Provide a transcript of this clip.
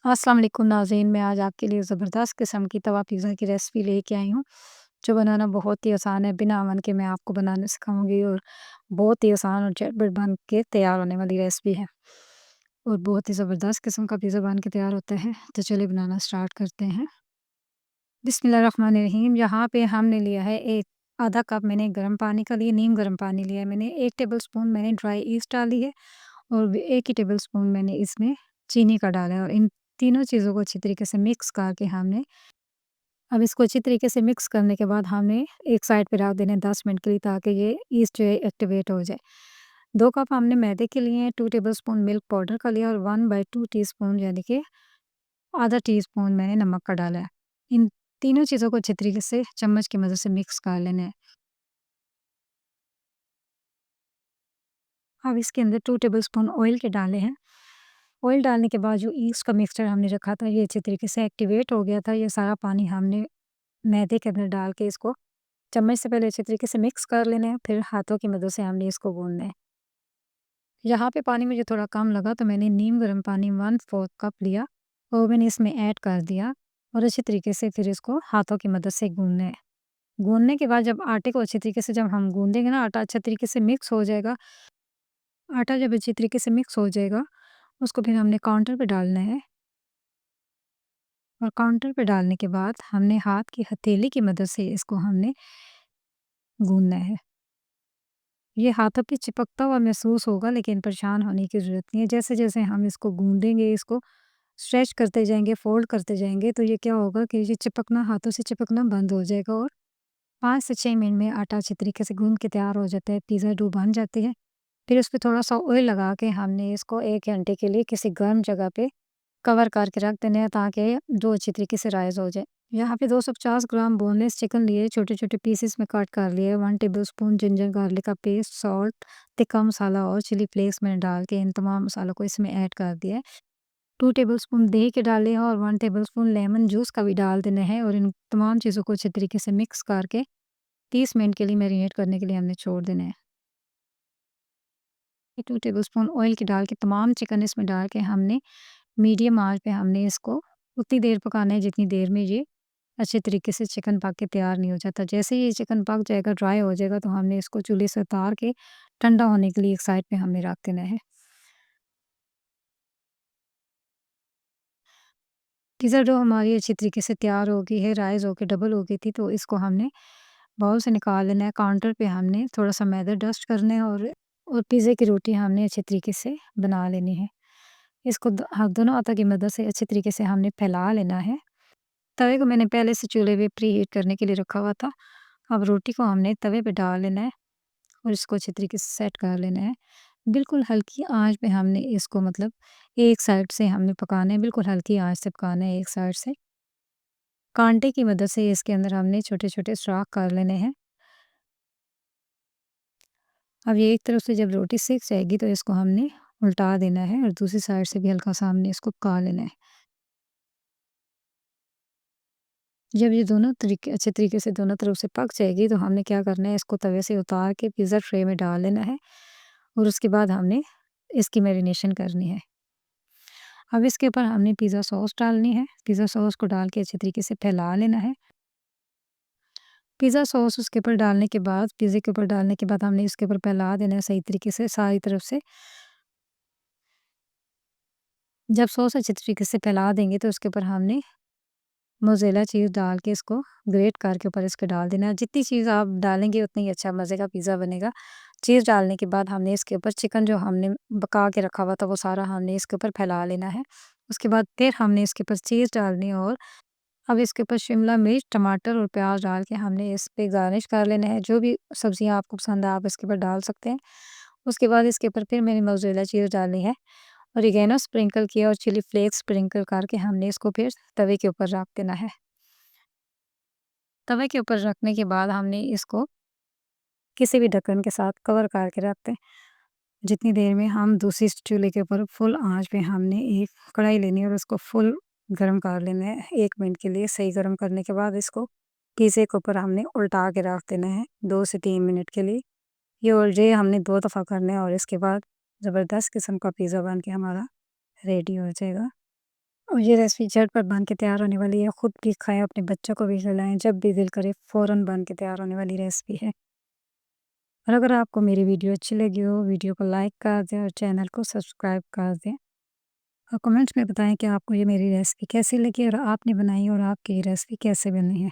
अस्सलाम वालेकुम नाज़रीन, मैं आज आपके लिए ज़बरदस्त किस्म की तवा पिज़्ज़ा की रेसिपी लेके आई हूँ, जो बनाना बहुत ही आसान है। बिना ओवन के मैं आपको बनाना सिखाऊँगी और बहुत ही आसान और झटपट बन के तैयार होने वाली रेसिपी है और बहुत ही ज़बरदस्त किस्म का पिज़्ज़ा बन के तैयार होता है। तो चलिए बनाना स्टार्ट करते हैं। बिस्मिल्लाहिर्रहमानिर्रहीम। यहाँ पे हमने लिया है एक आधा कप मैंने गर्म पानी का लिया, नीम गर्म पानी लिया है मैंने। 1 टेबलस्पून मैंने ड्राई ईस्ट डाली है और 1 ही टेबलस्पून मैंने इसमें चीनी का डाला है और इन तीनों चीज़ों को अच्छी तरीके से मिक्स करके हमने अब इसको अच्छी तरीके से मिक्स करने के बाद हमने एक साइड पे रख देना है 10 मिनट के लिए, ताकि ये ईस्ट जो है एक्टिवेट हो जाए। 2 कप हमने मैदे के लिए हैं, 2 टेबलस्पून मिल्क पाउडर का लिया और 1/2 टीस्पून यानी कि आधा टीस्पून मैंने नमक का डाला है। इन तीनों चीज़ों को अच्छी तरीके से चम्मच की मदद से मिक्स कर लेना है। अब इसके अंदर 2 टेबलस्पून ऑयल के डाले हैं। ऑयल डालने के बाद जो ईस्ट का मिक्सचर हमने रखा था, ये अच्छी तरीके से एक्टिवेट हो गया था। ये सारा पानी हमने मैदे के अंदर डाल के इसको चम्मच से पहले अच्छे तरीके से मिक्स कर लेना है, फिर हाथों की मदद से हमने इसको गूँथना है। यहाँ पे पानी मुझे थोड़ा कम लगा तो मैंने नीम गर्म पानी 1/4 कप लिया और मैंने इसमें ऐड कर दिया और अच्छी तरीके से फिर इसको हाथों की मदद से गूँथना है। गूँथने के बाद जब आटे को अच्छी तरीके से जब हम गूँथेंगे ना, आटा अच्छे तरीके से मिक्स हो जाएगा। आटा जब अच्छी तरीके से मिक्स हो जाएगा, उसको फिर हमने काउंटर पे डालना है और काउंटर पे डालने के बाद हमने हाथ की हथेली की मदद से इसको हमने गूँथना है। ये हाथों पे चिपकता हुआ महसूस होगा, लेकिन परेशान होने की ज़रूरत नहीं है। जैसे-जैसे हम इसको गूँथेंगे, इसको स्ट्रेच करते जाएँगे, फ़ोल्ड करते जाएँगे, तो ये क्या होगा कि ये चिपकना, हाथों से चिपकना बंद हो जाएगा और 5 से 6 मिनट में आटा अच्छी तरीके से गूँथ के तैयार हो जाता है, पिज़्ज़ा डो बन जाती है। फिर उस पे थोड़ा-सा ऑयल लगा के हमने इसको 1 घंटे के लिए किसी गर्म जगह पे कवर करके रख देना है, ताकि डो अच्छी तरीके से राइज़ हो जाए। यहाँ पे 250 ग्राम बोनलेस चिकन लिए, छोटे-छोटे पीसेस में कट कर लिए, 1 टेबलस्पून जिंजर गार्लिक का पेस्ट, सॉल्ट, तिक्का मसाला और चिली फ्लेक्स मैंने डाल के इन तमाम मसालों को इसमें ऐड कर दिया है। 2 टेबलस्पून दही के डाले हैं और 1 टेबलस्पून लेमन जूस का भी डाल देना है और इन तमाम चीज़ों को अच्छे तरीके से मिक्स करके 30 मिनट के लिए मैरिनेट करने के लिए हमने छोड़ देना है। 2 टेबलस्पून ऑयल के डाल के तमाम चिकन इसमें डाल के हमने मीडियम आँच पे हमने इसको उतनी देर पकाना है जितनी देर में ये अच्छे तरीके से चिकन पक के तैयार नहीं हो जाता। जैसे ही ये चिकन पक जाएगा, ड्राई हो जाएगा, तो हमने इसको चूल्हे से उतार के ठंडा होने के लिए एक साइड पे हमने रख देना है। पिज़्ज़ा डो हमारी अच्छी तरीके से तैयार हो गई है, राइज़ होके डबल हो गई थी, तो इसको हमने बाउल से निकाल लेना है। काउंटर पे हमने थोड़ा-सा मैदा डस्ट करना है और पिज़्ज़े की रोटी हमने अच्छे तरीके से बना लेनी है। इसको दोनों हाथों की मदद से अच्छे तरीके से हमने फैला लेना है। तवे को मैंने पहले से चूल्हे पे प्री हीट करने के लिए रखा हुआ था। अब रोटी को हमने तवे पे डाल लेना है और इसको अच्छे तरीके से सेट कर लेना है। बिल्कुल हल्की आँच पे हमने इसको मतलब एक साइड से हमने पकाना है, बिल्कुल हल्की आँच से पकाना है एक साइड से। कांटे की मदद से इसके अंदर हमने छोटे-छोटे सुराख कर लेने हैं। अब ये एक तरफ से जब रोटी सिक जाएगी, तो इसको हमने उल्टा देना है और दूसरी साइड से भी हल्का-सा हमने इसको पका लेना है। जब ये दोनों तरीके अच्छे तरीके से दोनों तरफ से पक जाएगी, तो हमने क्या करना है, इसको तवे से उतार के पिज़्ज़ा ट्रे में डाल देना है और उसके बाद हमने इसकी मैरिनेशन करनी है। अब इसके ऊपर हमने पिज़्ज़ा सॉस डालनी है। पिज़्ज़ा सॉस को डाल के अच्छे तरीके से फैला लेना है। पिज़्ज़ा सॉस उसके ऊपर डालने के बाद, पिज़्ज़े के ऊपर डालने के बाद हमने इसके ऊपर फैला देना है सही तरीके से सारी तरफ से। जब सॉस अच्छे तरीके से फैला देंगे, तो उसके ऊपर हमने मोज़रेला चीज़ डाल के इसको ग्रेट करके ऊपर इसके डाल देना है। जितनी चीज़ आप डालेंगे उतना ही अच्छा मज़े का पिज़्ज़ा बनेगा। चीज़ डालने के बाद हमने इसके ऊपर चिकन जो हमने पका के रखा हुआ था, वो सारा हमने इसके ऊपर फैला लेना है। उसके बाद फिर हमने इसके ऊपर चीज़ डालनी है और अब इसके ऊपर शिमला मिर्च, टमाटर और प्याज डाल के हमने इस पे गार्निश कर लेना है। जो भी सब्जियाँ आपको पसंद है, आप इसके ऊपर डाल सकते हैं। उसके बाद इसके ऊपर फिर मैंने मोज़रेला चीज़ डालनी है, ऑरिगेनो स्प्रिंकल किया और चिली फ्लेक्स स्प्रिंकल करके हमने इसको फिर तवे के ऊपर रख देना है। तवे के ऊपर रखने के बाद हमने इसको किसी भी ढक्कन के साथ कवर करके रख दें। जितनी देर में हम दूसरी चूल्हे के ऊपर फुल आँच पे हमने एक कढ़ाई लेनी है और उसको फुल गरम कर लेना है 1 मिनट के लिए। सही गरम करने के बाद इसको पिज़्ज़े के ऊपर हमने उल्टा के रख देना है 2 से 3 मिनट के लिए। ये हमने 2 दफ़ा करना है और इसके बाद ज़बरदस्त किस्म का पिज़्ज़ा बन के हमारा रेडी हो जाएगा। और ये रेसिपी झटपट बन के तैयार होने वाली है, खुद भी खाएँ, अपने बच्चों को भी खिलाएँ, जब भी दिल करे फ़ौरन बन के तैयार होने वाली रेसिपी है। और अगर आपको मेरी वीडियो अच्छी लगी हो, वीडियो को लाइक कर दें और चैनल को सब्सक्राइब कर दें। और कमेंट्स में बताएँ कि आपको ये मेरी रेसिपी कैसी लगी और आपने बनाई और आपकी ये रेसिपी कैसे बनी है।